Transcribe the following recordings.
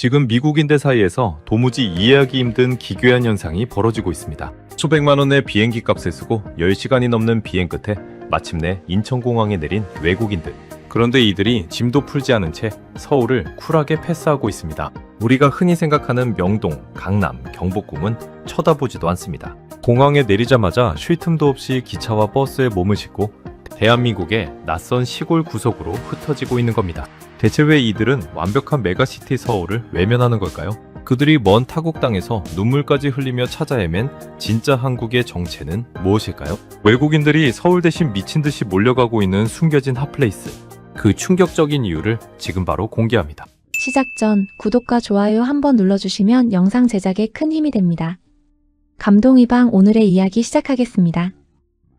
지금 미국인들 사이에서 도무지 이해하기 힘든 기괴한 현상이 벌어지고 있습니다. 수백만 원의 비행기 값을 쓰고 10시간이 넘는 비행 끝에 마침내 인천공항에 내린 외국인들. 그런데 이들이 짐도 풀지 않은 채 서울을 쿨하게 패스하고 있습니다. 우리가 흔히 생각하는 명동, 강남, 경복궁은 쳐다보지도 않습니다. 공항에 내리자마자 쉴 틈도 없이 기차와 버스에 몸을 싣고 대한민국의 낯선 시골 구석으로 흩어지고 있는 겁니다. 대체 왜 이들은 완벽한 메가시티 서울을 외면하는 걸까요? 그들이 먼 타국 땅에서 눈물까지 흘리며 찾아 헤맨 진짜 한국의 정체는 무엇일까요? 외국인들이 서울 대신 미친 듯이 몰려가고 있는 숨겨진 핫플레이스. 그 충격적인 이유를 지금 바로 공개합니다. 시작 전 구독과 좋아요 한번 눌러주시면 영상 제작에 큰 힘이 됩니다. 감동이방 오늘의 이야기 시작하겠습니다.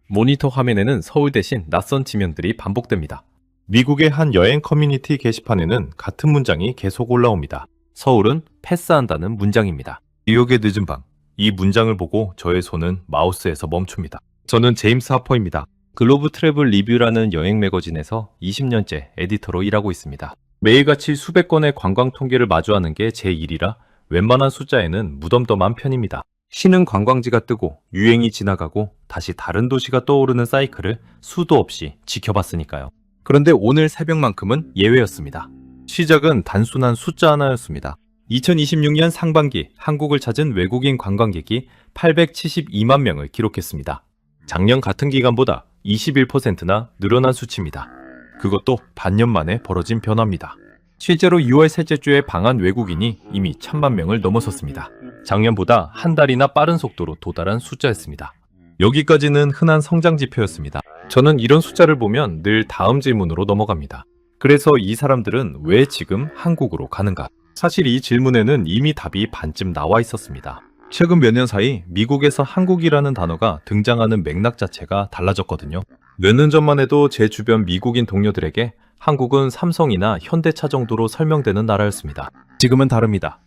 모니터 화면에는 서울 대신 낯선 지면들이 반복됩니다. 미국의 한 여행 커뮤니티 게시판에는 같은 문장이 계속 올라옵니다. 서울은 패스한다는 문장입니다. 뉴욕의 늦은 밤. 이 문장을 보고 저의 손은 마우스에서 멈춥니다. 저는 제임스 하퍼입니다. 글로브 트래블 리뷰라는 여행 매거진에서 20년째 에디터로 일하고 있습니다. 매일같이 수백 건의 관광 통계를 마주하는 게 제 일이라 웬만한 숫자에는 무덤덤한 편입니다. 쉬는 관광지가 뜨고 유행이 지나가고 다시 다른 도시가 떠오르는 사이클을 수도 없이 지켜봤으니까요. 그런데 오늘 새벽만큼은 예외였습니다. 시작은 단순한 숫자 하나였습니다. 2026년 상반기 한국을 찾은 외국인 관광객이 872만 명을 기록했습니다. 작년 같은 기간보다 21%나 늘어난 수치입니다. 그것도 반년 만에 벌어진 변화입니다. 실제로 6월 셋째 주에 방한 외국인이 이미 1000만 명을 넘어섰습니다. 작년보다 한 달이나 빠른 속도로 도달한 숫자였습니다. 여기까지는 흔한 성장 지표였습니다. 저는 이런 숫자를 보면 늘 다음 질문으로 넘어갑니다. 그래서 이 사람들은 왜 지금 한국으로 가는가? 사실 이 질문에는 이미 답이 반쯤 나와 있었습니다. 최근 몇 년 사이 미국에서 한국이라는 단어가 등장하는 맥락 자체가 달라졌거든요. 몇 년 전만 해도 제 주변 미국인 동료들에게 한국은 삼성이나 현대차 정도로 설명되는 나라였습니다. 지금은 다릅니다.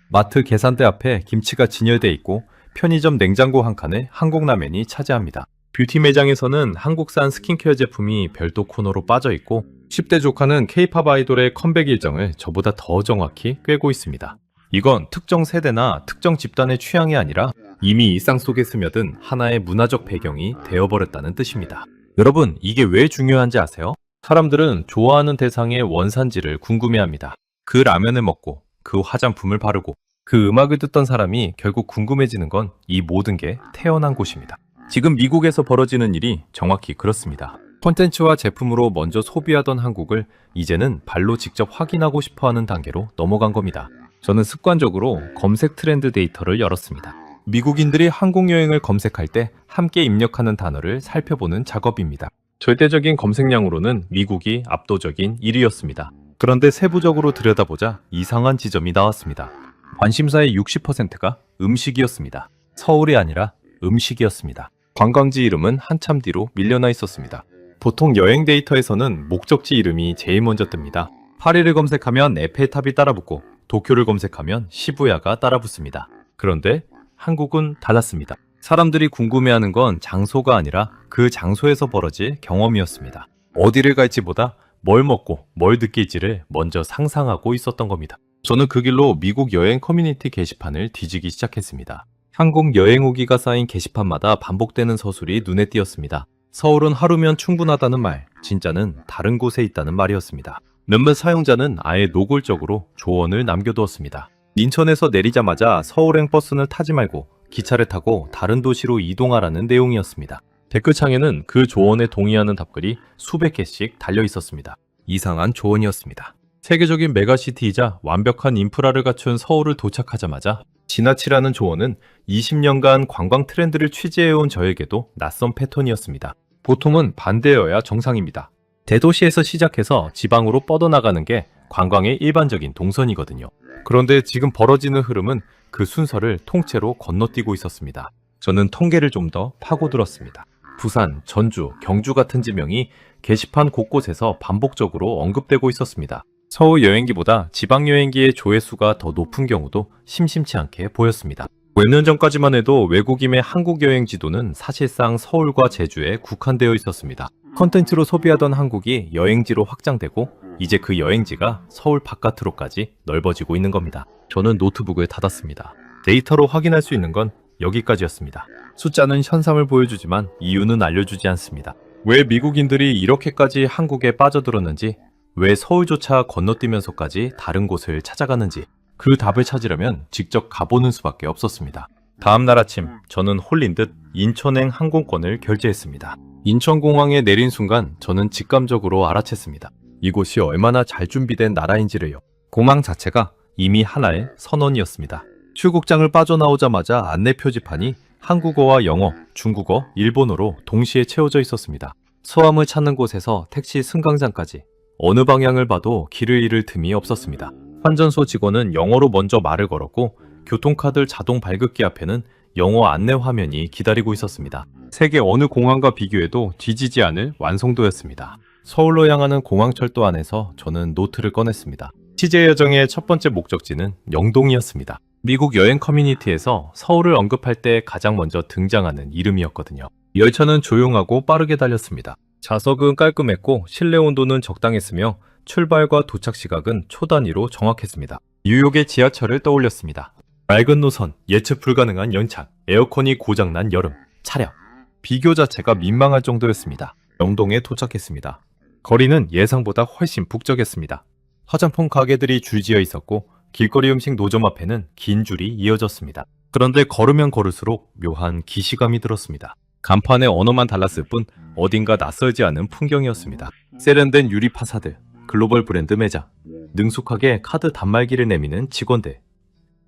마트 계산대 앞에 김치가 진열돼 있고 편의점 냉장고 한 칸에 한국 라면이 차지합니다. 뷰티 매장에서는 한국산 스킨케어 제품이 별도 코너로 빠져 있고 10대 조카는 K-팝 아이돌의 컴백 일정을 저보다 더 정확히 꿰고 있습니다. 이건 특정 세대나 특정 집단의 취향이 아니라 이미 일상 속에 스며든 하나의 문화적 배경이 되어버렸다는 뜻입니다. 여러분, 이게 왜 중요한지 아세요? 사람들은 좋아하는 대상의 원산지를 궁금해합니다. 그 라면을 먹고, 그 화장품을 바르고, 그 음악을 듣던 사람이 결국 궁금해지는 건 이 모든 게 태어난 곳입니다. 지금 미국에서 벌어지는 일이 정확히 그렇습니다. 콘텐츠와 제품으로 먼저 소비하던 한국을 이제는 발로 직접 확인하고 싶어하는 단계로 넘어간 겁니다. 저는 습관적으로 검색 트렌드 데이터를 열었습니다. 미국인들이 한국 여행을 검색할 때 함께 입력하는 단어를 살펴보는 작업입니다. 절대적인 검색량으로는 미국이 압도적인 1위였습니다. 그런데 세부적으로 들여다보자 이상한 지점이 나왔습니다. 관심사의 60%가 음식이었습니다. 서울이 아니라 음식이었습니다. 관광지 이름은 한참 뒤로 밀려나 있었습니다. 보통 여행 데이터에서는 목적지 이름이 제일 먼저 뜹니다. 파리를 검색하면 에펠탑이 따라붙고 도쿄를 검색하면 시부야가 따라붙습니다. 그런데 한국은 달랐습니다. 사람들이 궁금해하는 건 장소가 아니라 그 장소에서 벌어질 경험이었습니다. 어디를 갈지보다 뭘 먹고 뭘 느낄지를 먼저 상상하고 있었던 겁니다. 저는 그 길로 미국 여행 커뮤니티 게시판을 뒤지기 시작했습니다. 한국 여행 후기가 쌓인 게시판마다 반복되는 서술이 눈에 띄었습니다. 서울은 하루면 충분하다는 말, 진짜는 다른 곳에 있다는 말이었습니다. 몇몇 사용자는 아예 노골적으로 조언을 남겨두었습니다. 인천에서 내리자마자 서울행 버스는 타지 말고 기차를 타고 다른 도시로 이동하라는 내용이었습니다. 댓글창에는 그 조언에 동의하는 답글이 수백 개씩 달려 있었습니다. 이상한 조언이었습니다. 세계적인 메가시티이자 완벽한 인프라를 갖춘 서울을 도착하자마자 지나치라는 조언은 20년간 관광 트렌드를 취재해온 저에게도 낯선 패턴이었습니다. 보통은 반대여야 정상입니다. 대도시에서 시작해서 지방으로 뻗어나가는 게 관광의 일반적인 동선이거든요. 그런데 지금 벌어지는 흐름은 그 순서를 통째로 건너뛰고 있었습니다. 저는 통계를 좀 더 파고들었습니다. 부산, 전주, 경주 같은 지명이 게시판 곳곳에서 반복적으로 언급되고 있었습니다. 서울 여행기보다 지방 여행기의 조회수가 더 높은 경우도 심심치 않게 보였습니다. 몇 년 전까지만 해도 외국인의 한국 여행 지도는 사실상 서울과 제주에 국한되어 있었습니다. 컨텐츠로 소비하던 한국이 여행지로 확장되고 이제 그 여행지가 서울 바깥으로까지 넓어지고 있는 겁니다. 저는 노트북을 닫았습니다. 데이터로 확인할 수 있는 건 여기까지였습니다. 숫자는 현상을 보여주지만 이유는 알려주지 않습니다. 왜 미국인들이 이렇게까지 한국에 빠져들었는지, 왜 서울조차 건너뛰면서까지 다른 곳을 찾아가는지 그 답을 찾으려면 직접 가보는 수밖에 없었습니다. 다음 날 아침 저는 홀린 듯 인천행 항공권을 결제했습니다. 인천공항에 내린 순간 저는 직감적으로 알아챘습니다. 이곳이 얼마나 잘 준비된 나라인지를요. 공항 자체가 이미 하나의 선원이었습니다. 출국장을 빠져나오자마자 안내 표지판이 한국어와 영어, 중국어, 일본어로 동시에 채워져 있었습니다. 소함을 찾는 곳에서 택시 승강장까지 어느 방향을 봐도 길을 잃을 틈이 없었습니다. 환전소 직원은 영어로 먼저 말을 걸었고 교통카드 자동 발급기 앞에는 영어 안내 화면이 기다리고 있었습니다. 세계 어느 공항과 비교해도 뒤지지 않을 완성도였습니다. 서울로 향하는 공항철도 안에서 저는 노트를 꺼냈습니다. 취재 여정의 첫 번째 목적지는 영동이었습니다. 미국 여행 커뮤니티에서 서울을 언급할 때 가장 먼저 등장하는 이름이었거든요. 열차는 조용하고 빠르게 달렸습니다. 좌석은 깔끔했고 실내 온도는 적당했으며 출발과 도착 시각은 초 단위로 정확했습니다. 뉴욕의 지하철을 떠올렸습니다. 맑은 노선, 예측 불가능한 연착, 에어컨이 고장난 여름, 차량. 비교 자체가 민망할 정도였습니다. 영동에 도착했습니다. 거리는 예상보다 훨씬 북적했습니다. 화장품 가게들이 줄지어 있었고 길거리 음식 노점 앞에는 긴 줄이 이어졌습니다. 그런데 걸으면 걸을수록 묘한 기시감이 들었습니다. 간판의 언어만 달랐을 뿐 어딘가 낯설지 않은 풍경이었습니다. 세련된 유리 파사드, 글로벌 브랜드 매장, 능숙하게 카드 단말기를 내미는 직원들.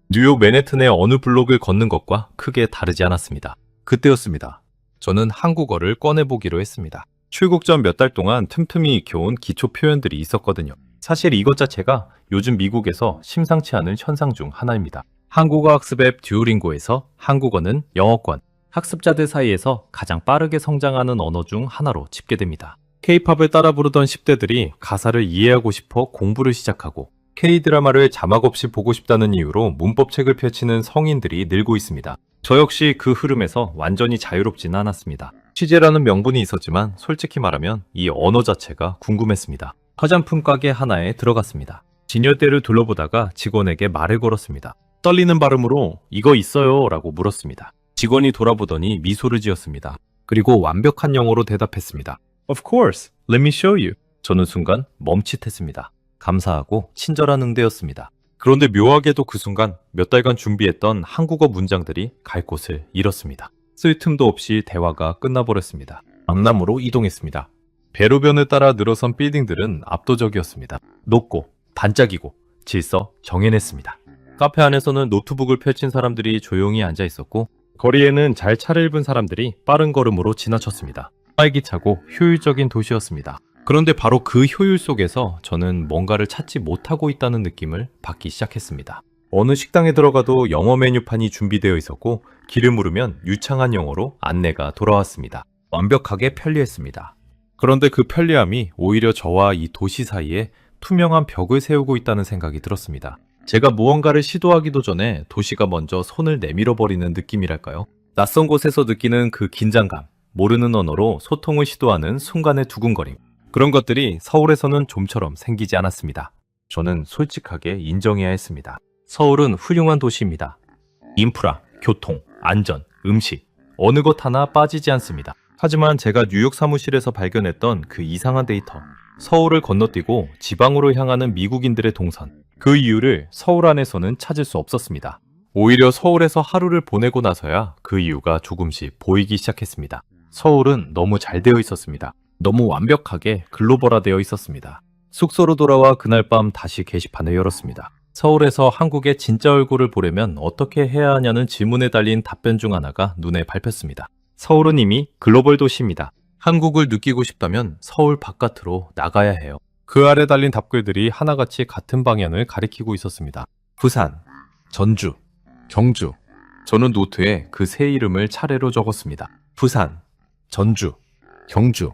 뉴욕 맨해튼의 어느 블록을 걷는 것과 크게 다르지 않았습니다. 그때였습니다. 저는 한국어를 꺼내보기로 했습니다. 출국 전 몇 달 동안 틈틈이 익혀온 기초 표현들이 있었거든요. 사실 이것 자체가 요즘 미국에서 심상치 않은 현상 중 하나입니다. 한국어 학습 앱 듀오링고에서 한국어는 영어권, 학습자들 사이에서 가장 빠르게 성장하는 언어 중 하나로 집계됩니다. K-팝을 따라 부르던 10대들이 가사를 이해하고 싶어 공부를 시작하고 K-드라마를 자막 없이 보고 싶다는 이유로 문법책을 펼치는 성인들이 늘고 있습니다. 저 역시 그 흐름에서 완전히 자유롭지는 않았습니다. 취재라는 명분이 있었지만 솔직히 말하면 이 언어 자체가 궁금했습니다. 화장품 가게 하나에 들어갔습니다. 진열대를 둘러보다가 직원에게 말을 걸었습니다. 떨리는 발음으로 이거 있어요 라고 물었습니다. 직원이 돌아보더니 미소를 지었습니다. 그리고 완벽한 영어로 대답했습니다. Of course, let me show you. 저는 순간 멈칫했습니다. 감사하고 친절한 응대였습니다. 그런데 묘하게도 그 순간 몇 달간 준비했던 한국어 문장들이 갈 곳을 잃었습니다. 쓸 틈도 없이 대화가 끝나버렸습니다. 강남으로 이동했습니다. 배로변을 따라 늘어선 빌딩들은 압도적이었습니다. 높고 반짝이고 질서 정연했습니다. 카페 안에서는 노트북을 펼친 사람들이 조용히 앉아 있었고 거리에는 잘 차를 입은 사람들이 빠른 걸음으로 지나쳤습니다. 활기차고 효율적인 도시였습니다. 그런데 바로 그 효율 속에서 저는 뭔가를 찾지 못하고 있다는 느낌을 받기 시작했습니다. 어느 식당에 들어가도 영어 메뉴판이 준비되어 있었고 길을 물으면 유창한 영어로 안내가 돌아왔습니다. 완벽하게 편리했습니다. 그런데 그 편리함이 오히려 저와 이 도시 사이에 투명한 벽을 세우고 있다는 생각이 들었습니다. 제가 무언가를 시도하기도 전에 도시가 먼저 손을 내밀어 버리는 느낌이랄까요? 낯선 곳에서 느끼는 그 긴장감, 모르는 언어로 소통을 시도하는 순간의 두근거림. 그런 것들이 서울에서는 좀처럼 생기지 않았습니다. 저는 솔직하게 인정해야 했습니다. 서울은 훌륭한 도시입니다. 인프라, 교통, 안전, 음식, 어느 것 하나 빠지지 않습니다. 하지만 제가 뉴욕 사무실에서 발견했던 그 이상한 데이터, 서울을 건너뛰고 지방으로 향하는 미국인들의 동선, 그 이유를 서울 안에서는 찾을 수 없었습니다. 오히려 서울에서 하루를 보내고 나서야 그 이유가 조금씩 보이기 시작했습니다. 서울은 너무 잘 되어 있었습니다. 너무 완벽하게 글로벌화되어 있었습니다. 숙소로 돌아와 그날 밤 다시 게시판을 열었습니다. 서울에서 한국의 진짜 얼굴을 보려면 어떻게 해야 하냐는 질문에 달린 답변 중 하나가 눈에 밟혔습니다. 서울은 이미 글로벌 도시입니다. 한국을 느끼고 싶다면 서울 바깥으로 나가야 해요. 그 아래 달린 답글들이 하나같이 같은 방향을 가리키고 있었습니다. 부산, 전주, 경주. 저는 노트에 그 세 이름을 차례로 적었습니다. 부산, 전주, 경주.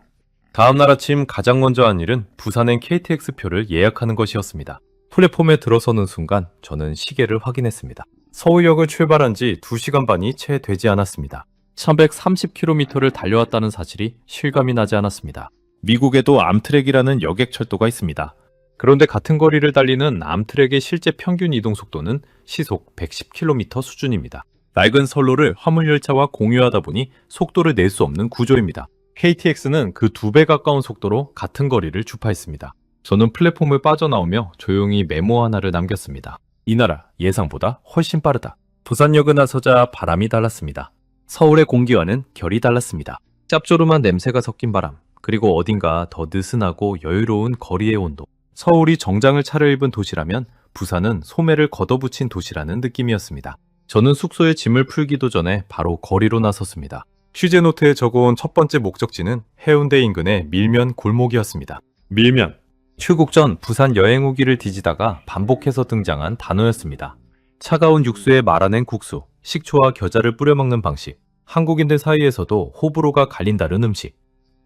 다음 날 아침 가장 먼저 한 일은 부산행 KTX표를 예약하는 것이었습니다. 플랫폼에 들어서는 순간 저는 시계를 확인했습니다. 서울역을 출발한 지 2시간 반이 채 되지 않았습니다. 1130km를 달려왔다는 사실이 실감이 나지 않았습니다. 미국에도 암트랙이라는 여객철도가 있습니다. 그런데 같은 거리를 달리는 암트랙의 실제 평균 이동 속도는 시속 110km 수준입니다. 낡은 선로를 화물열차와 공유하다 보니 속도를 낼 수 없는 구조입니다. KTX는 그 2배 가까운 속도로 같은 거리를 주파했습니다. 저는 플랫폼을 빠져나오며 조용히 메모 하나를 남겼습니다. 이 나라 예상보다 훨씬 빠르다. 부산역에 나서자 바람이 달랐습니다. 서울의 공기와는 결이 달랐습니다. 짭조름한 냄새가 섞인 바람, 그리고 어딘가 더 느슨하고 여유로운 거리의 온도. 서울이 정장을 차려입은 도시라면 부산은 소매를 걷어붙인 도시라는 느낌이었습니다. 저는 숙소에 짐을 풀기도 전에 바로 거리로 나섰습니다. 취재노트에 적어온 첫 번째 목적지는 해운대 인근의 밀면 골목이었습니다. 밀면. 출국 전 부산 여행 후기를 뒤지다가 반복해서 등장한 단어였습니다. 차가운 육수에 말아낸 국수, 식초와 겨자를 뿌려 먹는 방식, 한국인들 사이에서도 호불호가 갈린다는 음식.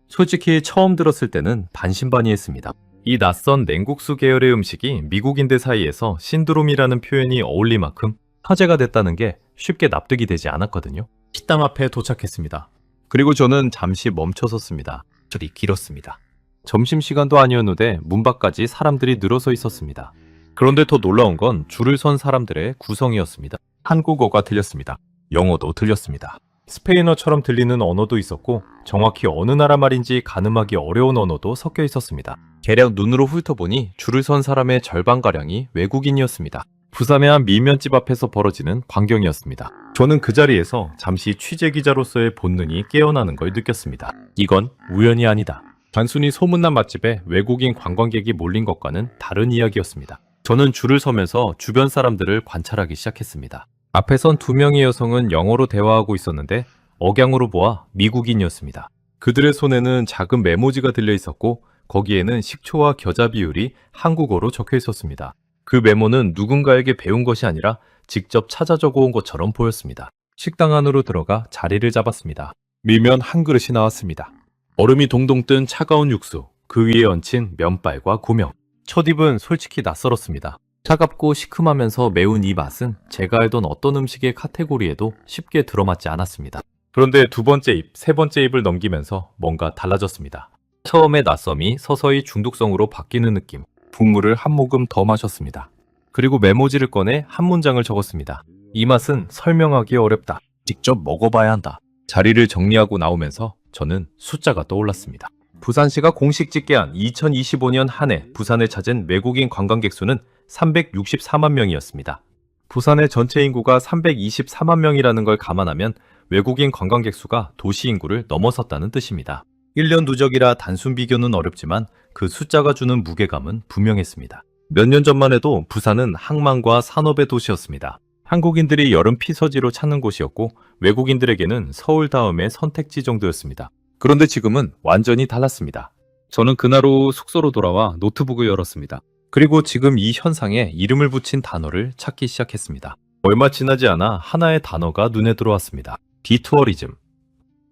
솔직히 처음 들었을 때는 반신반의했습니다. 이 낯선 냉국수 계열의 음식이 미국인들 사이에서 신드롬이라는 표현이 어울릴 만큼 화제가 됐다는 게 쉽게 납득이 되지 않았거든요. 식당 앞에 도착했습니다. 그리고 저는 잠시 멈춰섰습니다. 줄이 길었습니다. 점심시간도 아니었는데 문 밖까지 사람들이 늘어서 있었습니다. 그런데 더 놀라운 건 줄을 선 사람들의 구성이었습니다. 한국어가 들렸습니다. 영어도 들렸습니다. 스페인어처럼 들리는 언어도 있었고 정확히 어느 나라 말인지 가늠하기 어려운 언어도 섞여 있었습니다. 대략 눈으로 훑어보니 줄을 선 사람의 절반가량이 외국인이었습니다. 부산의 한 밀면집 앞에서 벌어지는 광경이었습니다. 저는 그 자리에서 잠시 취재기자로서의 본능이 깨어나는 걸 느꼈습니다. 이건 우연이 아니다. 단순히 소문난 맛집에 외국인 관광객이 몰린 것과는 다른 이야기였습니다. 저는 줄을 서면서 주변 사람들을 관찰하기 시작했습니다. 앞에 선 2명의 여성은 영어로 대화하고 있었는데 억양으로 보아 미국인이었습니다. 그들의 손에는 작은 메모지가 들려 있었고 거기에는 식초와 겨자 비율이 한국어로 적혀 있었습니다. 그 메모는 누군가에게 배운 것이 아니라 직접 찾아 적어온 것처럼 보였습니다. 식당 안으로 들어가 자리를 잡았습니다. 밀면 한 그릇이 나왔습니다. 얼음이 동동 뜬 차가운 육수, 그 위에 얹힌 면발과 고명. 첫 입은 솔직히 낯설었습니다. 차갑고 시큼하면서 매운 이 맛은 제가 알던 어떤 음식의 카테고리에도 쉽게 들어맞지 않았습니다. 그런데 두 번째 입, 세 번째 입을 넘기면서 뭔가 달라졌습니다. 처음에 낯섦이 서서히 중독성으로 바뀌는 느낌. 국물을 한 모금 더 마셨습니다. 그리고 메모지를 꺼내 한 문장을 적었습니다. 이 맛은 설명하기 어렵다. 직접 먹어봐야 한다. 자리를 정리하고 나오면서 저는 숫자가 떠올랐습니다. 부산시가 공식 집계한 2025년 한 해 부산을 찾은 외국인 관광객 수는 364만 명이었습니다. 부산의 전체 인구가 324만 명이라는 걸 감안하면 외국인 관광객 수가 도시 인구를 넘어섰다는 뜻입니다. 1년 누적이라 단순 비교는 어렵지만 그 숫자가 주는 무게감은 분명했습니다. 몇 년 전만 해도 부산은 항만과 산업의 도시였습니다. 한국인들이 여름 피서지로 찾는 곳이었고 외국인들에게는 서울 다음의 선택지 정도였습니다. 그런데 지금은 완전히 달랐습니다. 저는 그날 오후 숙소로 돌아와 노트북을 열었습니다. 그리고 지금 이 현상에 이름을 붙인 단어를 찾기 시작했습니다. 얼마 지나지 않아 하나의 단어가 눈에 들어왔습니다. 디투어리즘.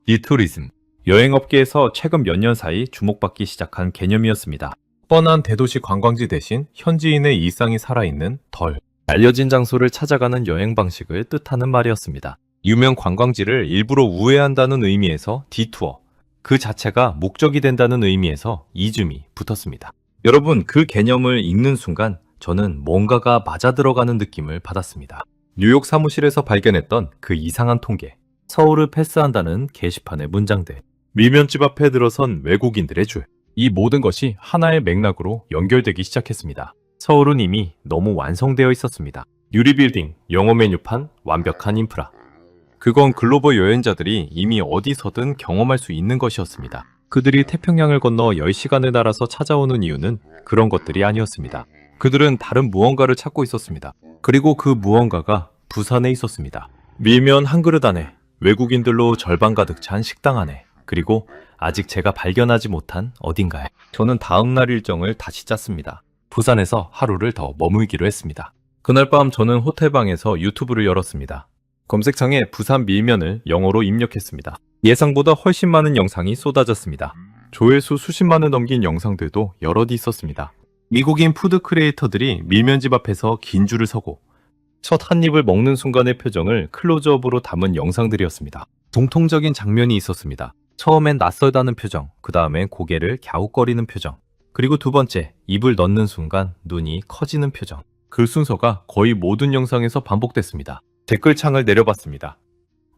디투리즘. 여행업계에서 최근 몇 년 사이 주목받기 시작한 개념이었습니다. 뻔한 대도시 관광지 대신 현지인의 일상이 살아있는 덜 알려진 장소를 찾아가는 여행 방식을 뜻하는 말이었습니다. 유명 관광지를 일부러 우회한다는 의미에서 디투어, 그 자체가 목적이 된다는 의미에서 이즘이 붙었습니다. 여러분, 그 개념을 읽는 순간 저는 뭔가가 맞아 들어가는 느낌을 받았습니다. 뉴욕 사무실에서 발견했던 그 이상한 통계, 서울을 패스한다는 게시판의 문장들, 밀면집 앞에 들어선 외국인들의 줄, 이 모든 것이 하나의 맥락으로 연결되기 시작했습니다. 서울은 이미 너무 완성되어 있었습니다. 유리빌딩, 영어 메뉴판, 완벽한 인프라. 그건 글로벌 여행자들이 이미 어디서든 경험할 수 있는 것이었습니다. 그들이 태평양을 건너 10시간을 날아서 찾아오는 이유는 그런 것들이 아니었습니다. 그들은 다른 무언가를 찾고 있었습니다. 그리고 그 무언가가 부산에 있었습니다. 밀면 한 그릇 안에, 외국인들로 절반 가득 찬 식당 안에, 그리고 아직 제가 발견하지 못한 어딘가에. 저는 다음 날 일정을 다시 짰습니다. 부산에서 하루를 더 머물기로 했습니다. 그날 밤 저는 호텔방에서 유튜브를 열었습니다. 검색창에 부산 밀면을 영어로 입력했습니다. 예상보다 훨씬 많은 영상이 쏟아졌습니다. 조회수 수십만을 넘긴 영상들도 여럿이 있었습니다. 미국인 푸드 크리에이터들이 밀면집 앞에서 긴 줄을 서고 첫 한 입을 먹는 순간의 표정을 클로즈업으로 담은 영상들이었습니다. 공통적인 장면이 있었습니다. 처음엔 낯설다는 표정, 그 다음엔 고개를 갸웃거리는 표정, 그리고 두 번째, 입을 넣는 순간 눈이 커지는 표정. 그 순서가 거의 모든 영상에서 반복됐습니다. 댓글창을 내려봤습니다.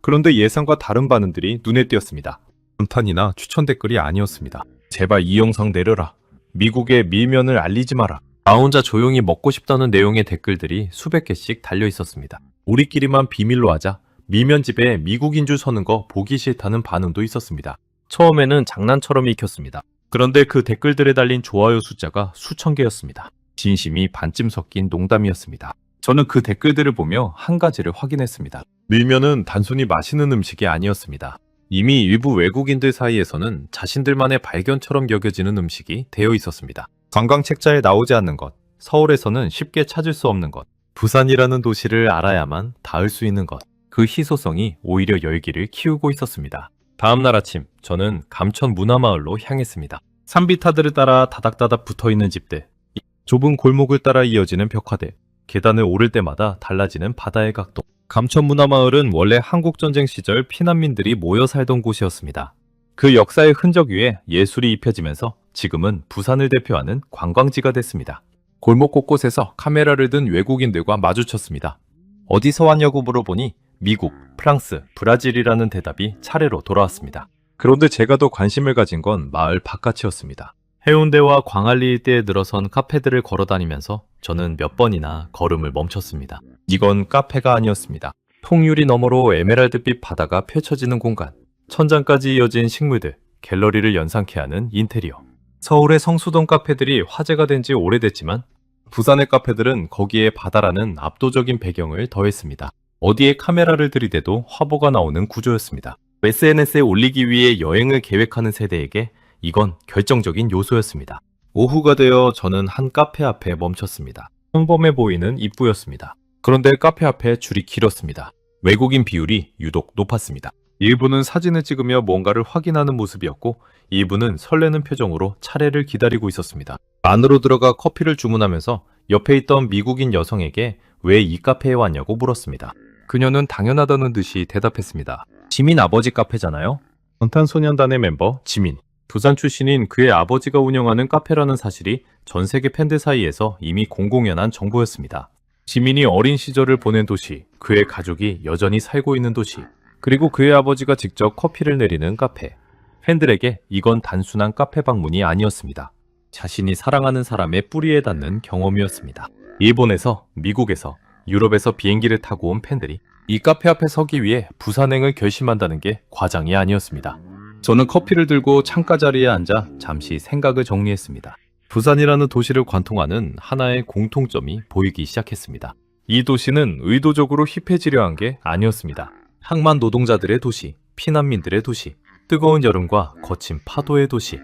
그런데 예상과 다른 반응들이 눈에 띄었습니다. 감탄이나 추천 댓글이 아니었습니다. 제발 이 영상 내려라. 미국의 밀면을 알리지 마라. 나 혼자 조용히 먹고 싶다는 내용의 댓글들이 수백 개씩 달려 있었습니다. 우리끼리만 비밀로 하자. 밀면집에 미국인 줄 서는 거 보기 싫다는 반응도 있었습니다. 처음에는 장난처럼 읽혔습니다. 그런데 그 댓글들에 달린 좋아요 숫자가 수천 개였습니다. 진심이 반쯤 섞인 농담이었습니다. 저는 그 댓글들을 보며 한 가지를 확인했습니다. 밀면은 단순히 맛있는 음식이 아니었습니다. 이미 일부 외국인들 사이에서는 자신들만의 발견처럼 여겨지는 음식이 되어 있었습니다. 관광 책자에 나오지 않는 것, 서울에서는 쉽게 찾을 수 없는 것, 부산이라는 도시를 알아야만 닿을 수 있는 것, 그 희소성이 오히려 열기를 키우고 있었습니다. 다음날 아침, 저는 감천 문화마을로 향했습니다. 산비타들을 따라 다닥다닥 붙어있는 집들, 좁은 골목을 따라 이어지는 벽화들, 계단을 오를 때마다 달라지는 바다의 각도. 감천 문화마을은 원래 한국전쟁 시절 피난민들이 모여 살던 곳이었습니다. 그 역사의 흔적 위에 예술이 입혀지면서 지금은 부산을 대표하는 관광지가 됐습니다. 골목 곳곳에서 카메라를 든 외국인들과 마주쳤습니다. 어디서 왔냐고 물어보니 미국, 프랑스, 브라질이라는 대답이 차례로 돌아왔습니다. 그런데 제가 더 관심을 가진 건 마을 바깥이었습니다. 해운대와 광안리 일대에 늘어선 카페들을 걸어다니면서 저는 몇 번이나 걸음을 멈췄습니다. 이건 카페가 아니었습니다. 통유리 너머로 에메랄드빛 바다가 펼쳐지는 공간, 천장까지 이어진 식물들, 갤러리를 연상케 하는 인테리어. 서울의 성수동 카페들이 화제가 된 지 오래됐지만 부산의 카페들은 거기에 바다라는 압도적인 배경을 더했습니다. 어디에 카메라를 들이대도 화보가 나오는 구조였습니다. SNS에 올리기 위해 여행을 계획하는 세대에게 이건 결정적인 요소였습니다. 오후가 되어 저는 한 카페 앞에 멈췄습니다. 평범해 보이는 입구였습니다. 그런데 카페 앞에 줄이 길었습니다. 외국인 비율이 유독 높았습니다. 일부는 사진을 찍으며 뭔가를 확인하는 모습이었고 일부는 설레는 표정으로 차례를 기다리고 있었습니다. 안으로 들어가 커피를 주문하면서 옆에 있던 미국인 여성에게 왜 이 카페에 왔냐고 물었습니다. 그녀는 당연하다는 듯이 대답했습니다. 지민 아버지 카페잖아요. 방탄소년단의 멤버 지민. 부산 출신인 그의 아버지가 운영하는 카페라는 사실이 전 세계 팬들 사이에서 이미 공공연한 정보였습니다. 지민이 어린 시절을 보낸 도시, 그의 가족이 여전히 살고 있는 도시, 그리고 그의 아버지가 직접 커피를 내리는 카페. 팬들에게 이건 단순한 카페 방문이 아니었습니다. 자신이 사랑하는 사람의 뿌리에 닿는 경험이었습니다. 일본에서, 미국에서, 유럽에서 비행기를 타고 온 팬들이 이 카페 앞에 서기 위해 부산행을 결심한다는 게 과장이 아니었습니다. 저는 커피를 들고 창가 자리에 앉아 잠시 생각을 정리했습니다. 부산이라는 도시를 관통하는 하나의 공통점이 보이기 시작했습니다. 이 도시는 의도적으로 힙해지려 한 게 아니었습니다. 항만 노동자들의 도시, 피난민들의 도시, 뜨거운 여름과 거친 파도의 도시.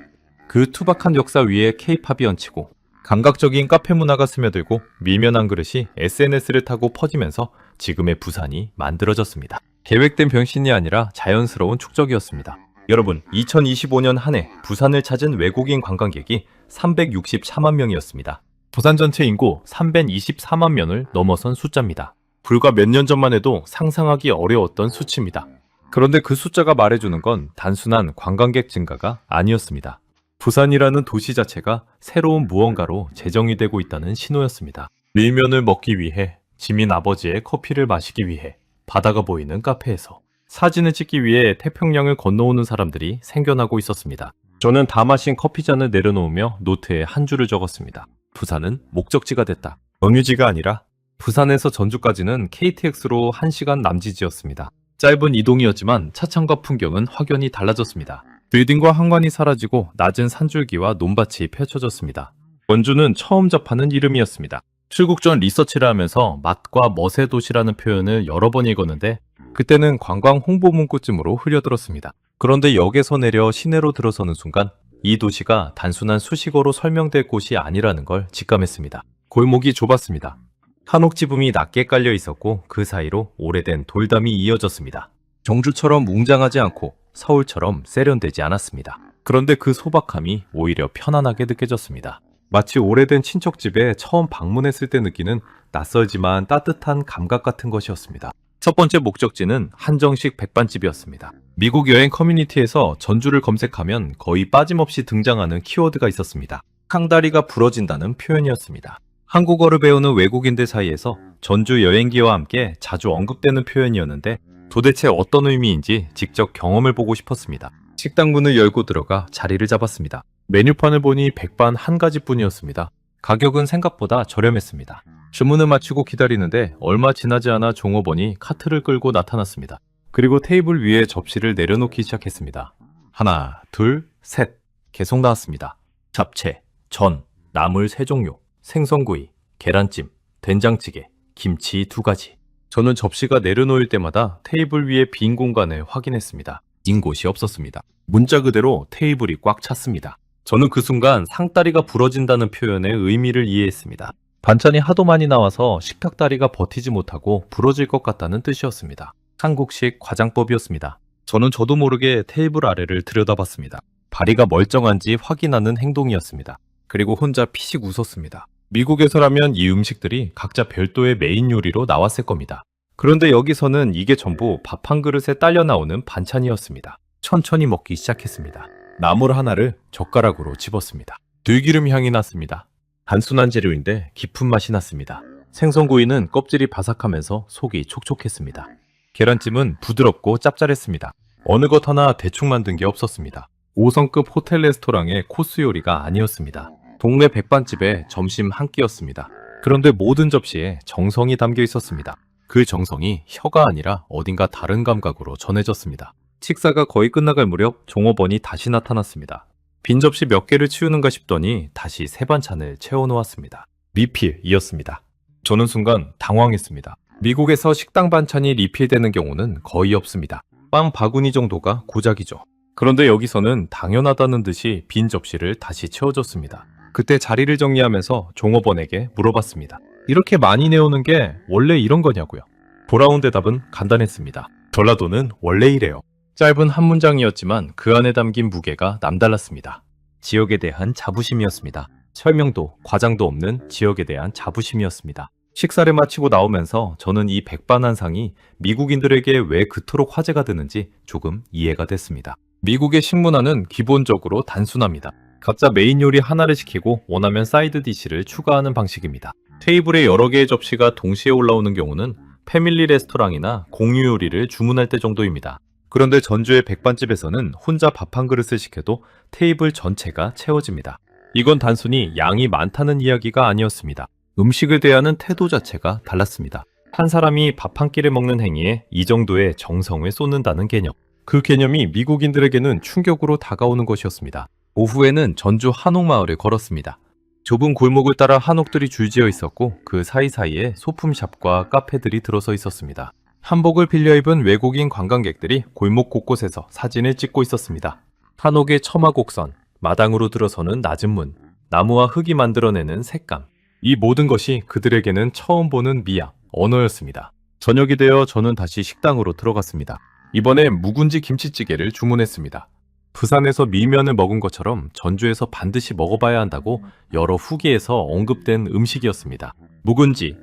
그 투박한 역사 위에 케이팝이 얹히고 감각적인 카페 문화가 스며들고 밀면 한 그릇이 SNS를 타고 퍼지면서 지금의 부산이 만들어졌습니다. 계획된 변신이 아니라 자연스러운 축적이었습니다. 여러분, 2025년 한 해 부산을 찾은 외국인 관광객이 364만 명이었습니다. 부산 전체 인구 324만 명을 넘어선 숫자입니다. 불과 몇 년 전만 해도 상상하기 어려웠던 수치입니다. 그런데 그 숫자가 말해주는 건 단순한 관광객 증가가 아니었습니다. 부산이라는 도시 자체가 새로운 무언가로 재정이 되고 있다는 신호였습니다. 밀면을 먹기 위해, 지민 아버지의 커피를 마시기 위해, 바다가 보이는 카페에서 사진을 찍기 위해 태평양을 건너오는 사람들이 생겨나고 있었습니다. 저는 다 마신 커피잔을 내려놓으며 노트에 한 줄을 적었습니다. 부산은 목적지가 됐다. 경유지가 아니라 부산에서 전주까지는 KTX로 1시간 남짓이었습니다. 짧은 이동이었지만 차창과 풍경은 확연히 달라졌습니다. 빌딩과 한관이 사라지고 낮은 산줄기와 논밭이 펼쳐졌습니다. 원주는 처음 접하는 이름이었습니다. 출국 전 리서치를 하면서 맛과 멋의 도시라는 표현을 여러 번 읽었는데 그때는 관광 홍보 문구쯤으로 흐려들었습니다. 그런데 역에서 내려 시내로 들어서는 순간 이 도시가 단순한 수식어로 설명될 곳이 아니라는 걸 직감했습니다. 골목이 좁았습니다. 한옥 지붕이 낮게 깔려 있었고 그 사이로 오래된 돌담이 이어졌습니다. 정주처럼 웅장하지 않고 서울처럼 세련되지 않았습니다. 그런데 그 소박함이 오히려 편안하게 느껴졌습니다. 마치 오래된 친척집에 처음 방문했을 때 느끼는 낯설지만 따뜻한 감각 같은 것이었습니다. 첫 번째 목적지는 한정식 백반집이었습니다. 미국 여행 커뮤니티에서 전주를 검색하면 거의 빠짐없이 등장하는 키워드가 있었습니다. 상다리가 부러진다는 표현이었습니다. 한국어를 배우는 외국인들 사이에서 전주 여행기와 함께 자주 언급되는 표현이었는데 도대체 어떤 의미인지 직접 경험을 보고 싶었습니다. 식당 문을 열고 들어가 자리를 잡았습니다. 메뉴판을 보니 백반 한 가지뿐이었습니다. 가격은 생각보다 저렴했습니다. 주문을 마치고 기다리는데 얼마 지나지 않아 종업원이 카트를 끌고 나타났습니다. 그리고 테이블 위에 접시를 내려놓기 시작했습니다. 하나, 둘, 셋. 계속 나왔습니다. 잡채, 전, 나물 3종류, 생선구이, 계란찜, 된장찌개, 김치 2가지. 저는 접시가 내려놓일 때마다 테이블 위에 빈 공간을 확인했습니다. 빈 곳이 없었습니다. 문자 그대로 테이블이 꽉 찼습니다. 저는 그 순간 상다리가 부러진다는 표현의 의미를 이해했습니다. 반찬이 하도 많이 나와서 식탁다리가 버티지 못하고 부러질 것 같다는 뜻이었습니다. 한국식 과장법이었습니다. 저는 저도 모르게 테이블 아래를 들여다봤습니다. 다리가 멀쩡한지 확인하는 행동이었습니다. 그리고 혼자 피식 웃었습니다. 미국에서라면 이 음식들이 각자 별도의 메인 요리로 나왔을 겁니다. 그런데 여기서는 이게 전부 밥 한 그릇에 딸려 나오는 반찬이었습니다. 천천히 먹기 시작했습니다. 나물 하나를 젓가락으로 집었습니다. 들기름 향이 났습니다. 단순한 재료인데 깊은 맛이 났습니다. 생선구이는 껍질이 바삭하면서 속이 촉촉했습니다. 계란찜은 부드럽고 짭짤했습니다. 어느 것 하나 대충 만든 게 없었습니다. 5성급 호텔 레스토랑의 코스 요리가 아니었습니다. 동네 백반집의 점심 한 끼였습니다. 그런데 모든 접시에 정성이 담겨 있었습니다. 그 정성이 혀가 아니라 어딘가 다른 감각으로 전해졌습니다. 식사가 거의 끝나갈 무렵 종업원이 다시 나타났습니다. 빈 접시 몇 개를 치우는가 싶더니 다시 새 반찬을 채워놓았습니다. 리필이었습니다. 저는 순간 당황했습니다. 미국에서 식당 반찬이 리필되는 경우는 거의 없습니다. 빵 바구니 정도가 고작이죠. 그런데 여기서는 당연하다는 듯이 빈 접시를 다시 채워줬습니다. 그때 자리를 정리하면서 종업원에게 물어봤습니다. 이렇게 많이 내오는 게 원래 이런 거냐고요? 돌아온 대답은 간단했습니다. 전라도는 원래 이래요. 짧은 한 문장이었지만 그 안에 담긴 무게가 남달랐습니다. 지역에 대한 자부심이었습니다. 설명도 과장도 없는 지역에 대한 자부심이었습니다. 식사를 마치고 나오면서 저는 이 백반 한 상이 미국인들에게 왜 그토록 화제가 되는지 조금 이해가 됐습니다. 미국의 식문화는 기본적으로 단순합니다. 각자 메인 요리 하나를 시키고 원하면 사이드 디시를 추가하는 방식입니다. 테이블에 여러 개의 접시가 동시에 올라오는 경우는 패밀리 레스토랑이나 공유 요리를 주문할 때 정도입니다. 그런데 전주의 백반집에서는 혼자 밥 한 그릇을 시켜도 테이블 전체가 채워집니다. 이건 단순히 양이 많다는 이야기가 아니었습니다. 음식을 대하는 태도 자체가 달랐습니다. 한 사람이 밥 한 끼를 먹는 행위에 이 정도의 정성을 쏟는다는 개념. 그 개념이 미국인들에게는 충격으로 다가오는 것이었습니다. 오후에는 전주 한옥마을을 걸었습니다. 좁은 골목을 따라 한옥들이 줄지어 있었고 그 사이사이에 소품샵과 카페들이 들어서 있었습니다. 한복을 빌려 입은 외국인 관광객들이 골목 곳곳에서 사진을 찍고 있었습니다. 한옥의 처마곡선, 마당으로 들어서는 낮은 문, 나무와 흙이 만들어내는 색감. 이 모든 것이 그들에게는 처음 보는 미학, 언어였습니다. 저녁이 되어 저는 다시 식당으로 들어갔습니다. 이번엔 묵은지 김치찌개를 주문했습니다. 부산에서 밀면을 먹은 것처럼 전주에서 반드시 먹어봐야 한다고 여러 후기에서 언급된 음식이었습니다. 묵은지,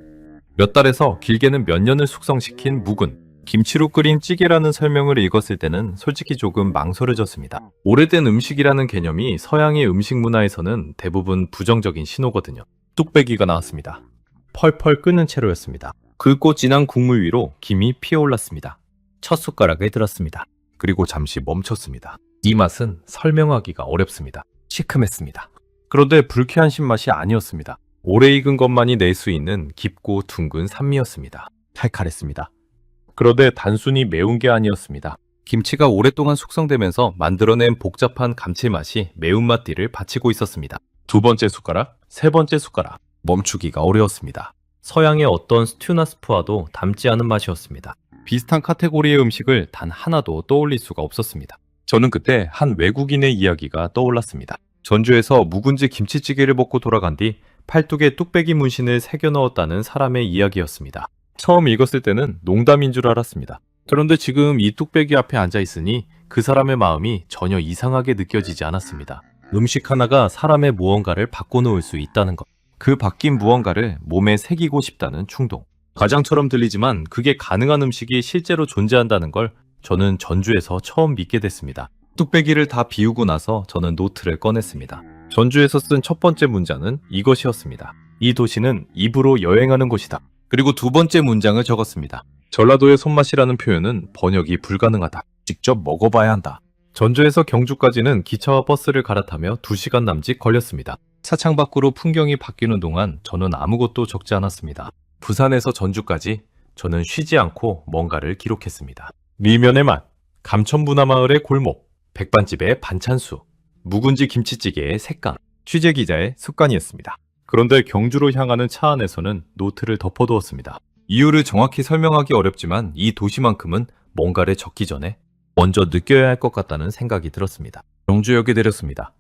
몇 달에서 길게는 몇 년을 숙성시킨 묵은, 김치로 끓인 찌개라는 설명을 읽었을 때는 솔직히 조금 망설여졌습니다. 오래된 음식이라는 개념이 서양의 음식 문화에서는 대부분 부정적인 신호거든요. 뚝배기가 나왔습니다. 펄펄 끓는 채로였습니다. 굵고 진한 국물 위로 김이 피어올랐습니다. 첫 숟가락을 들었습니다. 그리고 잠시 멈췄습니다. 이 맛은 설명하기가 어렵습니다. 시큼했습니다. 그런데 불쾌한 신맛이 아니었습니다. 오래 익은 것만이 낼 수 있는 깊고 둥근 산미였습니다. 칼칼했습니다. 그런데 단순히 매운 게 아니었습니다. 김치가 오랫동안 숙성되면서 만들어낸 복잡한 감칠맛이 매운맛 뒤를 받치고 있었습니다. 두 번째 숟가락, 세 번째 숟가락, 멈추기가 어려웠습니다. 서양의 어떤 스튜나 스프와도 닮지 않은 맛이었습니다. 비슷한 카테고리의 음식을 단 하나도 떠올릴 수가 없었습니다. 저는 그때 한 외국인의 이야기가 떠올랐습니다. 전주에서 묵은지 김치찌개를 먹고 돌아간 뒤 팔뚝에 뚝배기 문신을 새겨 넣었다는 사람의 이야기였습니다. 처음 읽었을 때는 농담인 줄 알았습니다. 그런데 지금 이 뚝배기 앞에 앉아 있으니 그 사람의 마음이 전혀 이상하게 느껴지지 않았습니다. 음식 하나가 사람의 무언가를 바꿔놓을 수 있다는 것. 그 바뀐 무언가를 몸에 새기고 싶다는 충동. 과장처럼 들리지만 그게 가능한 음식이 실제로 존재한다는 걸 저는 전주에서 처음 믿게 됐습니다. 뚝배기를 다 비우고 나서 저는 노트를 꺼냈습니다. 전주에서 쓴 첫 번째 문장은 이것이었습니다. 이 도시는 입으로 여행하는 곳이다. 그리고 두 번째 문장을 적었습니다. 전라도의 손맛이라는 표현은 번역이 불가능하다. 직접 먹어봐야 한다. 전주에서 경주까지는 기차와 버스를 갈아타며 2시간 남짓 걸렸습니다. 차창 밖으로 풍경이 바뀌는 동안 저는 아무것도 적지 않았습니다. 부산에서 전주까지 저는 쉬지 않고 뭔가를 기록했습니다. 밀면의 맛, 감천문화마을의 골목, 백반집의 반찬수, 묵은지 김치찌개의 색감, 취재기자의 습관이었습니다. 그런데 경주로 향하는 차 안에서는 노트를 덮어두었습니다. 이유를 정확히 설명하기 어렵지만 이 도시만큼은 뭔가를 적기 전에 먼저 느껴야 할 것 같다는 생각이 들었습니다. 경주역에 내렸습니다.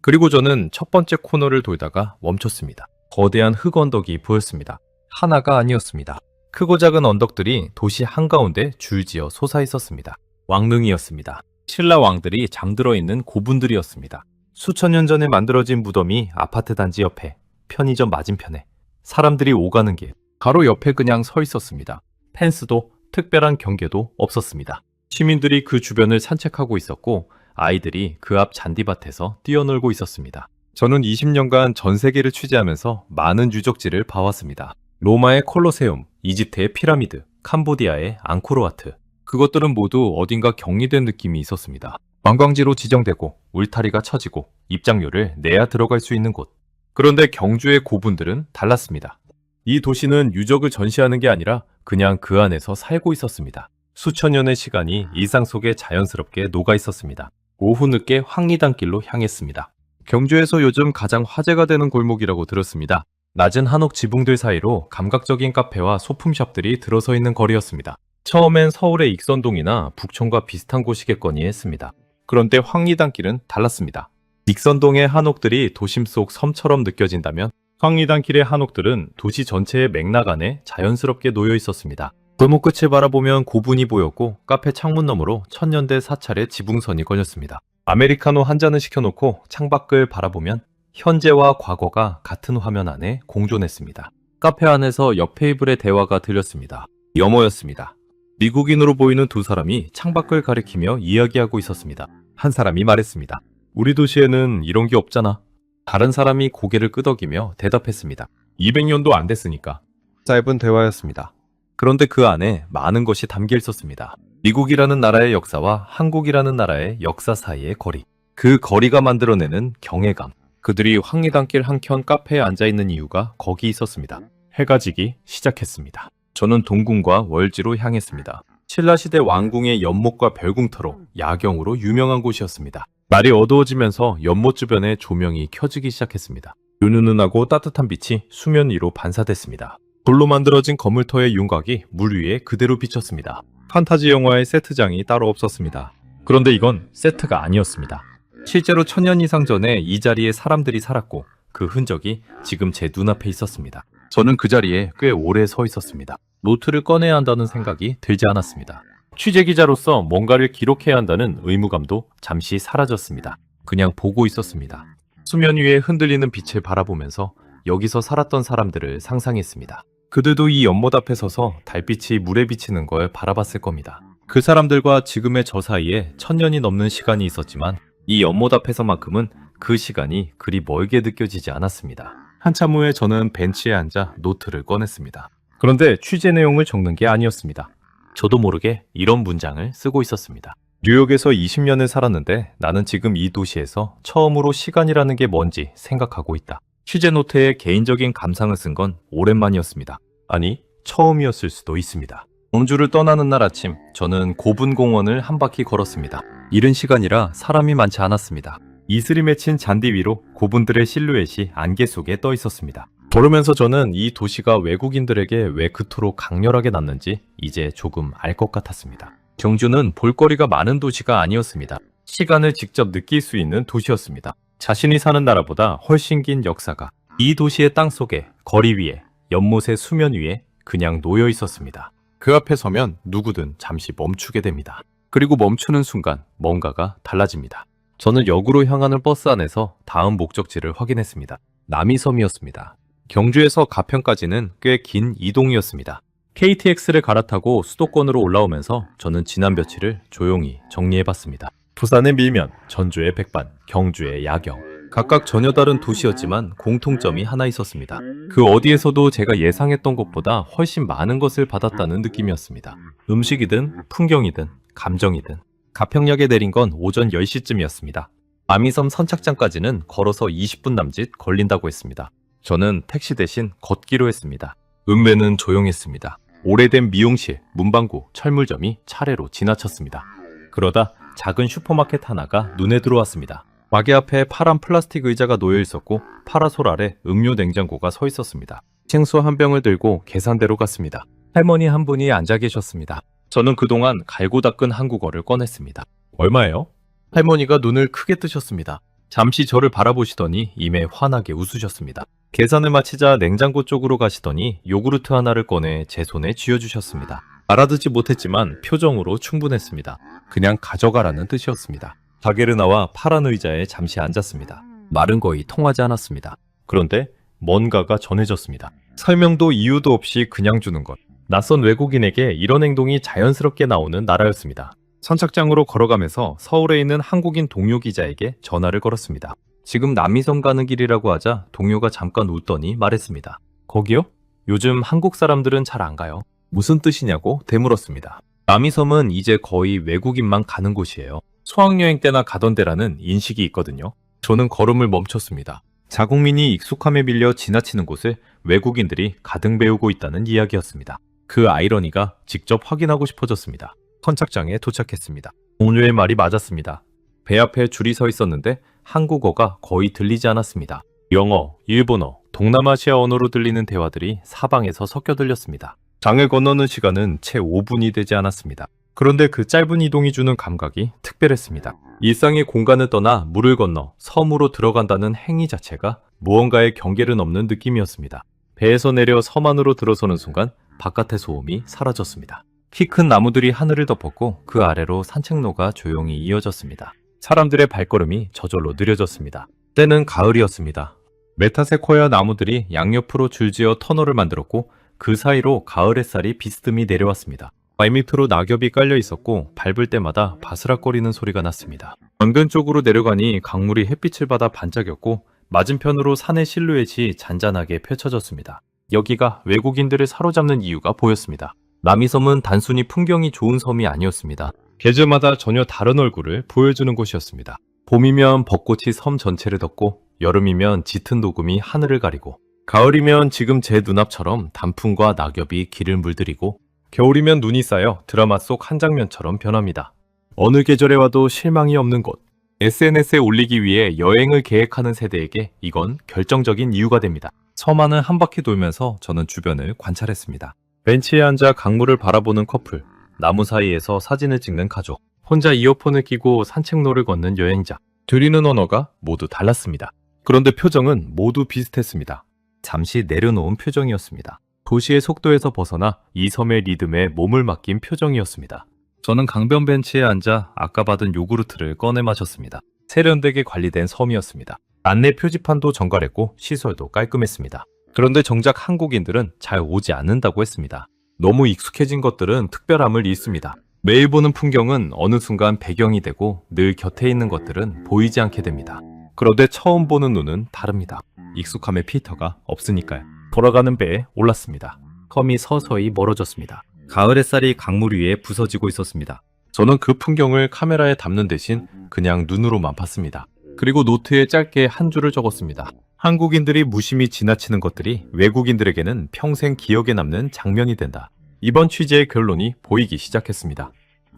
그리고 저는 첫 번째 코너를 돌다가 멈췄습니다. 거대한 흙언덕이 보였습니다. 하나가 아니었습니다. 크고 작은 언덕들이 도시 한가운데 줄지어 솟아 있었습니다. 왕릉이었습니다. 신라 왕들이 잠들어 있는 고분들이었습니다. 수천 년 전에 만들어진 무덤이 아파트 단지 옆에, 편의점 맞은편에, 사람들이 오가는 길, 바로 옆에 그냥 서 있었습니다. 펜스도 특별한 경계도 없었습니다. 시민들이 그 주변을 산책하고 있었고 아이들이 그 앞 잔디밭에서 뛰어놀고 있었습니다. 저는 20년간 전 세계를 취재하면서 많은 유적지를 봐왔습니다. 로마의 콜로세움, 이집트의 피라미드, 캄보디아의 앙코르와트. 그것들은 모두 어딘가 격리된 느낌이 있었습니다. 관광지로 지정되고 울타리가 쳐지고 입장료를 내야 들어갈 수 있는 곳. 그런데 경주의 고분들은 달랐습니다. 이 도시는 유적을 전시하는 게 아니라 그냥 그 안에서 살고 있었습니다. 수천 년의 시간이 일상 속에 자연스럽게 녹아 있었습니다. 오후 늦게 황리단길로 향했습니다. 경주에서 요즘 가장 화제가 되는 골목이라고 들었습니다. 낮은 한옥 지붕들 사이로 감각적인 카페와 소품샵들이 들어서 있는 거리였습니다. 처음엔 서울의 익선동이나 북촌과 비슷한 곳이겠거니 했습니다. 그런데 황리단길은 달랐습니다. 익선동의 한옥들이 도심 속 섬처럼 느껴진다면 황리단길의 한옥들은 도시 전체의 맥락 안에 자연스럽게 놓여 있었습니다. 골목 끝을 바라보면 고분이 보였고 카페 창문 너머로 천년대 사찰의 지붕선이 걸렸습니다. 아메리카노 한 잔을 시켜놓고 창밖을 바라보면 현재와 과거가 같은 화면 안에 공존했습니다. 카페 안에서 옆 테이블의 대화가 들렸습니다. 영어였습니다. 미국인으로 보이는 두 사람이 창밖을 가리키며 이야기하고 있었습니다. 한 사람이 말했습니다. 우리 도시에는 이런 게 없잖아. 다른 사람이 고개를 끄덕이며 대답했습니다. 200년도 안 됐으니까. 짧은 대화였습니다. 그런데 그 안에 많은 것이 담겨 있었습니다. 미국이라는 나라의 역사와 한국이라는 나라의 역사 사이의 거리. 그 거리가 만들어내는 경외감. 그들이 황리단길 한켠 카페에 앉아있는 이유가 거기 있었습니다. 해가 지기 시작했습니다. 저는 동궁과 월지로 향했습니다. 신라시대 왕궁의 연못과 별궁터로 야경으로 유명한 곳이었습니다. 날이 어두워지면서 연못 주변에 조명이 켜지기 시작했습니다. 은은하고 따뜻한 빛이 수면 위로 반사됐습니다. 돌로 만들어진 거물터의 윤곽이 물 위에 그대로 비쳤습니다. 판타지 영화의 세트장이 따로 없었습니다. 그런데 이건 세트가 아니었습니다. 실제로 1000년 이상 전에 이 자리에 사람들이 살았고 그 흔적이 지금 제 눈앞에 있었습니다. 저는 그 자리에 꽤 오래 서 있었습니다. 노트를 꺼내야 한다는 생각이 들지 않았습니다. 취재기자로서 뭔가를 기록해야 한다는 의무감도 잠시 사라졌습니다. 그냥 보고 있었습니다. 수면 위에 흔들리는 빛을 바라보면서 여기서 살았던 사람들을 상상했습니다. 그들도 이 연못 앞에 서서 달빛이 물에 비치는 걸 바라봤을 겁니다. 그 사람들과 지금의 저 사이에 1000년이 넘는 시간이 있었지만 이 연못 앞에서만큼은 그 시간이 그리 멀게 느껴지지 않았습니다. 한참 후에 저는 벤치에 앉아 노트를 꺼냈습니다. 그런데 취재 내용을 적는 게 아니었습니다. 저도 모르게 이런 문장을 쓰고 있었습니다. 뉴욕에서 20년을 살았는데 나는 지금 이 도시에서 처음으로 시간이라는 게 뭔지 생각하고 있다. 취재 노트에 개인적인 감상을 쓴 건 오랜만이었습니다. 아니, 처음이었을 수도 있습니다. 경주를 떠나는 날 아침, 저는 고분공원을 한 바퀴 걸었습니다. 이른 시간이라 사람이 많지 않았습니다. 이슬이 맺힌 잔디 위로 고분들의 실루엣이 안개 속에 떠 있었습니다. 걸으면서 저는 이 도시가 외국인들에게 왜 그토록 강렬하게 났는지 이제 조금 알 것 같았습니다. 경주는 볼거리가 많은 도시가 아니었습니다. 시간을 직접 느낄 수 있는 도시였습니다. 자신이 사는 나라보다 훨씬 긴 역사가 이 도시의 땅 속에, 거리 위에, 연못의 수면 위에 그냥 놓여 있었습니다. 그 앞에 서면 누구든 잠시 멈추게 됩니다. 그리고 멈추는 순간 뭔가가 달라집니다. 저는 역으로 향하는 버스 안에서 다음 목적지를 확인했습니다. 남이섬이었습니다. 경주에서 가평까지는 꽤 긴 이동이었습니다. KTX를 갈아타고 수도권으로 올라오면서 저는 지난 며칠을 조용히 정리해봤습니다. 부산의 밀면, 전주의 백반, 경주의 야경. 각각 전혀 다른 도시였지만 공통점이 하나 있었습니다. 그 어디에서도 제가 예상했던 것보다 훨씬 많은 것을 받았다는 느낌이었습니다. 음식이든 풍경이든 감정이든. 가평역에 내린 건 오전 10시쯤이었습니다. 남이섬 선착장까지는 걸어서 20분 남짓 걸린다고 했습니다. 저는 택시 대신 걷기로 했습니다. 읍내는 조용했습니다. 오래된 미용실, 문방구, 철물점이 차례로 지나쳤습니다. 그러다 작은 슈퍼마켓 하나가 눈에 들어왔습니다. 가게 앞에 파란 플라스틱 의자가 놓여 있었고 파라솔 아래 음료 냉장고가 서 있었습니다. 생수 한 병을 들고 계산대로 갔습니다. 할머니 한 분이 앉아 계셨습니다. 저는 그동안 갈고 닦은 한국어를 꺼냈습니다. 얼마예요? 할머니가 눈을 크게 뜨셨습니다. 잠시 저를 바라보시더니 임에 환하게 웃으셨습니다. 계산을 마치자 냉장고 쪽으로 가시더니 요구르트 하나를 꺼내 제 손에 쥐어주셨습니다. 알아듣지 못했지만 표정으로 충분했습니다. 그냥 가져가라는 뜻이었습니다. 가게를 나와 파란 의자에 잠시 앉았습니다. 말은 거의 통하지 않았습니다. 그런데 뭔가가 전해졌습니다. 설명도 이유도 없이 그냥 주는 것. 낯선 외국인에게 이런 행동이 자연스럽게 나오는 나라였습니다. 선착장으로 걸어가면서 서울에 있는 한국인 동료 기자에게 전화를 걸었습니다. 지금 남이섬 가는 길이라고 하자 동료가 잠깐 웃더니 말했습니다. 거기요? 요즘 한국 사람들은 잘 안 가요. 무슨 뜻이냐고 되물었습니다. 남이섬은 이제 거의 외국인만 가는 곳이에요. 수학여행 때나 가던 데라는 인식이 있거든요. 저는 걸음을 멈췄습니다. 자국민이 익숙함에 밀려 지나치는 곳을 외국인들이 가등 배우고 있다는 이야기였습니다. 그 아이러니가 직접 확인하고 싶어졌습니다. 선착장에 도착했습니다. 동료의 말이 맞았습니다. 배 앞에 줄이 서 있었는데 한국어가 거의 들리지 않았습니다. 영어, 일본어, 동남아시아 언어로 들리는 대화들이 사방에서 섞여 들렸습니다. 장을 건너는 시간은 채 5분이 되지 않았습니다. 그런데 그 짧은 이동이 주는 감각이 특별했습니다. 일상의 공간을 떠나 물을 건너 섬으로 들어간다는 행위 자체가 무언가의 경계를 넘는 느낌이었습니다. 배에서 내려 섬 안으로 들어서는 순간 바깥의 소음이 사라졌습니다. 키 큰 나무들이 하늘을 덮었고 그 아래로 산책로가 조용히 이어졌습니다. 사람들의 발걸음이 저절로 느려졌습니다. 때는 가을이었습니다. 메타세코야 나무들이 양옆으로 줄지어 터널을 만들었고 그 사이로 가을 햇살이 비스듬히 내려왔습니다. 발밑으로 낙엽이 깔려 있었고 밟을 때마다 바스락거리는 소리가 났습니다. 은근 쪽으로 내려가니 강물이 햇빛을 받아 반짝였고 맞은편으로 산의 실루엣이 잔잔하게 펼쳐졌습니다. 여기가 외국인들을 사로잡는 이유가 보였습니다. 남이섬은 단순히 풍경이 좋은 섬이 아니었습니다. 계절마다 전혀 다른 얼굴을 보여주는 곳이었습니다. 봄이면 벚꽃이 섬 전체를 덮고 여름이면 짙은 녹음이 하늘을 가리고 가을이면 지금 제 눈앞처럼 단풍과 낙엽이 길을 물들이고 겨울이면 눈이 쌓여 드라마 속 한 장면처럼 변합니다. 어느 계절에 와도 실망이 없는 곳. SNS에 올리기 위해 여행을 계획하는 세대에게 이건 결정적인 이유가 됩니다. 섬 안을 한 바퀴 돌면서 저는 주변을 관찰했습니다. 벤치에 앉아 강물을 바라보는 커플, 나무 사이에서 사진을 찍는 가족, 혼자 이어폰을 끼고 산책로를 걷는 여행자. 들리는 언어가 모두 달랐습니다. 그런데 표정은 모두 비슷했습니다. 잠시 내려놓은 표정이었습니다. 도시의 속도에서 벗어나 이 섬의 리듬에 몸을 맡긴 표정이었습니다. 저는 강변 벤치에 앉아 아까 받은 요구르트를 꺼내 마셨습니다. 세련되게 관리된 섬이었습니다. 안내 표지판도 정갈했고 시설도 깔끔했습니다. 그런데 정작 한국인들은 잘 오지 않는다고 했습니다. 너무 익숙해진 것들은 특별함을 잃습니다. 매일 보는 풍경은 어느 순간 배경이 되고 늘 곁에 있는 것들은 보이지 않게 됩니다. 그런데 처음 보는 눈은 다릅니다. 익숙함의 필터가 없으니까요. 돌아가는 배에 올랐습니다. 섬이 서서히 멀어졌습니다. 가을 햇살이 강물 위에 부서지고 있었습니다. 저는 그 풍경을 카메라에 담는 대신 그냥 눈으로만 봤습니다. 그리고 노트에 짧게 한 줄을 적었습니다. 한국인들이 무심히 지나치는 것들이 외국인들에게는 평생 기억에 남는 장면이 된다. 이번 취재의 결론이 보이기 시작했습니다.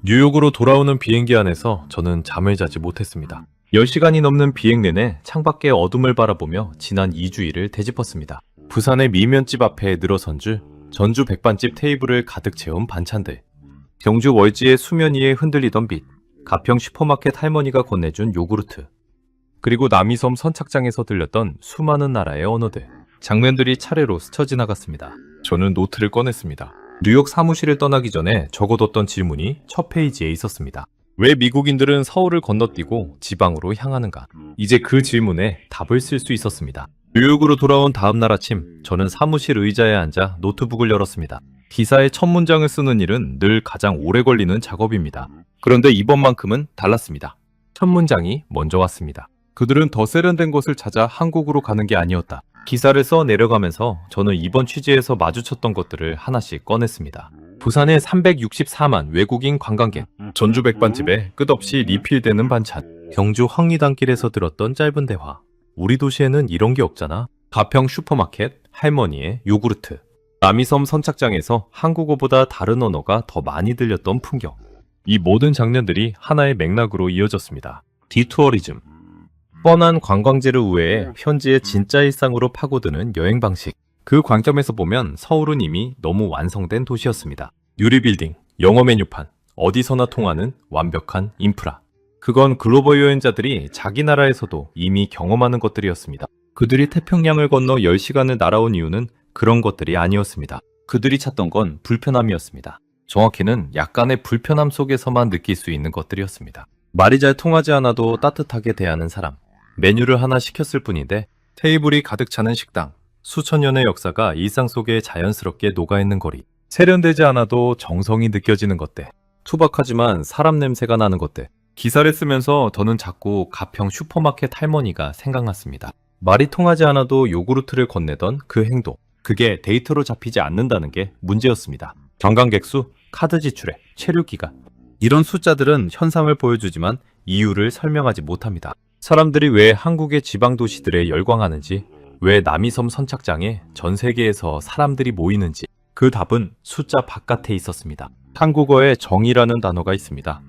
뉴욕으로 돌아오는 비행기 안에서 저는 잠을 자지 못했습니다. 10시간이 넘는 비행 내내 창밖의 어둠을 바라보며 지난 2주일을 되짚었습니다. 부산의 밀면집 앞에 늘어선 줄, 전주 백반집 테이블을 가득 채운 반찬들, 경주 월지의 수면 위에 흔들리던 빛, 가평 슈퍼마켓 할머니가 건네준 요구르트, 그리고 남이섬 선착장에서 들렸던 수많은 나라의 언어들, 장면들이 차례로 스쳐 지나갔습니다. 저는 노트를 꺼냈습니다. 뉴욕 사무실을 떠나기 전에 적어뒀던 질문이 첫 페이지에 있었습니다. 왜 미국인들은 서울을 건너뛰고 지방으로 향하는가? 이제 그 질문에 답을 쓸 수 있었습니다. 뉴욕으로 돌아온 다음 날 아침, 저는 사무실 의자에 앉아 노트북을 열었습니다. 기사의 첫 문장을 쓰는 일은 늘 가장 오래 걸리는 작업입니다. 그런데 이번만큼은 달랐습니다. 첫 문장이 먼저 왔습니다. 그들은 더 세련된 곳을 찾아 한국으로 가는 게 아니었다. 기사를 써 내려가면서 저는 이번 취재에서 마주쳤던 것들을 하나씩 꺼냈습니다. 부산의 364만 외국인 관광객, 전주 백반집에 끝없이 리필되는 반찬, 경주 황리단길에서 들었던 짧은 대화. 우리 도시에는 이런 게 없잖아. 가평 슈퍼마켓, 할머니의 요구르트. 남이섬 선착장에서 한국어보다 다른 언어가 더 많이 들렸던 풍경. 이 모든 장면들이 하나의 맥락으로 이어졌습니다. 디투어리즘. 뻔한 관광지를 우회해 현지의 진짜 일상으로 파고드는 여행 방식. 그 관점에서 보면 서울은 이미 너무 완성된 도시였습니다. 유리빌딩, 영어 메뉴판, 어디서나 통하는 완벽한 인프라. 그건 글로벌 여행자들이 자기 나라에서도 이미 경험하는 것들이었습니다. 그들이 태평양을 건너 10시간을 날아온 이유는 그런 것들이 아니었습니다. 그들이 찾던 건 불편함이었습니다. 정확히는 약간의 불편함 속에서만 느낄 수 있는 것들이었습니다. 말이 잘 통하지 않아도 따뜻하게 대하는 사람. 메뉴를 하나 시켰을 뿐인데 테이블이 가득 차는 식당. 수천 년의 역사가 일상 속에 자연스럽게 녹아있는 거리. 세련되지 않아도 정성이 느껴지는 것들. 투박하지만 사람 냄새가 나는 것들. 기사를 쓰면서 저는 자꾸 가평 슈퍼마켓 할머니가 생각났습니다. 말이 통하지 않아도 요구르트를 건네던 그 행동. 그게 데이터로 잡히지 않는다는 게 문제였습니다. 관광객 수, 카드 지출액, 체류 기간. 이런 숫자들은 현상을 보여주지만 이유를 설명하지 못합니다. 사람들이 왜 한국의 지방 도시들에 열광하는지, 왜 남이섬 선착장에 전 세계에서 사람들이 모이는지 그 답은 숫자 바깥에 있었습니다. 한국어에 정이라는 단어가 있습니다.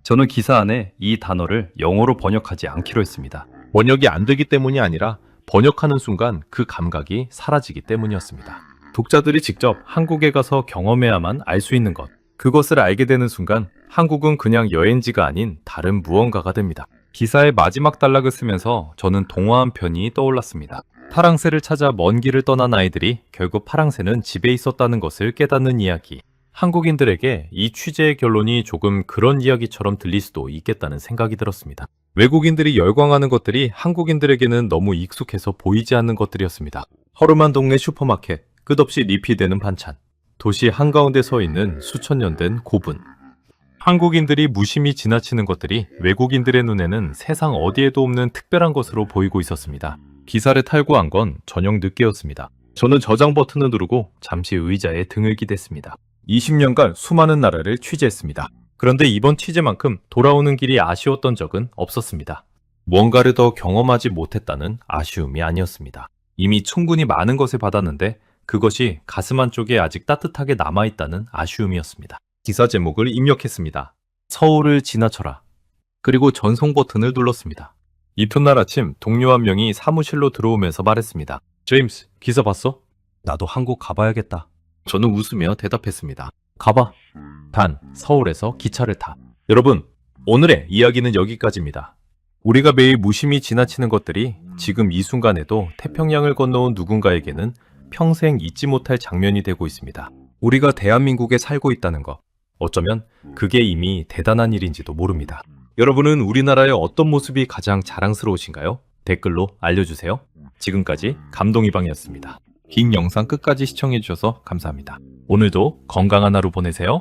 저는 기사 안에 이 단어를 영어로 번역하지 않기로 했습니다. 번역이 안 되기 때문이 아니라 번역하는 순간 그 감각이 사라지기 때문이었습니다. 독자들이 직접 한국에 가서 경험해야만 알 수 있는 것. 그것을 알게 되는 순간 한국은 그냥 여행지가 아닌 다른 무언가가 됩니다. 기사의 마지막 단락을 쓰면서 저는 동화 한 편이 떠올랐습니다. 파랑새를 찾아 먼 길을 떠난 아이들이 결국 파랑새는 집에 있었다는 것을 깨닫는 이야기. 한국인들에게 이 취재의 결론이 조금 그런 이야기처럼 들릴 수도 있겠다는 생각이 들었습니다. 외국인들이 열광하는 것들이 한국인들에게는 너무 익숙해서 보이지 않는 것들이었습니다. 허름한 동네 슈퍼마켓, 끝없이 리필되는 반찬, 도시 한가운데 서 있는 수천 년 된 고분. 한국인들이 무심히 지나치는 것들이 외국인들의 눈에는 세상 어디에도 없는 특별한 것으로 보이고 있었습니다. 기사를 탈구한 건 저녁 늦게였습니다. 저는 저장 버튼을 누르고 잠시 의자에 등을 기댔습니다. 20년간 수많은 나라를 취재했습니다. 그런데 이번 취재만큼 돌아오는 길이 아쉬웠던 적은 없었습니다. 무언가를 더 경험하지 못했다는 아쉬움이 아니었습니다. 이미 충분히 많은 것을 받았는데 그것이 가슴 한쪽에 아직 따뜻하게 남아있다는 아쉬움이었습니다. 기사 제목을 입력했습니다. 서울을 지나쳐라. 그리고 전송 버튼을 눌렀습니다. 이튿날 아침 동료 한 명이 사무실로 들어오면서 말했습니다. 제임스, 기사 봤어? 나도 한국 가봐야겠다. 저는 웃으며 대답했습니다. 가봐. 단, 서울에서 기차를 타. 여러분, 오늘의 이야기는 여기까지입니다. 우리가 매일 무심히 지나치는 것들이 지금 이 순간에도 태평양을 건너온 누군가에게는 평생 잊지 못할 장면이 되고 있습니다. 우리가 대한민국에 살고 있다는 것. 어쩌면 그게 이미 대단한 일인지도 모릅니다. 여러분은 우리나라의 어떤 모습이 가장 자랑스러우신가요? 댓글로 알려주세요. 지금까지 감동이방이었습니다. 긴 영상 끝까지 시청해주셔서 감사합니다. 오늘도 건강한 하루 보내세요.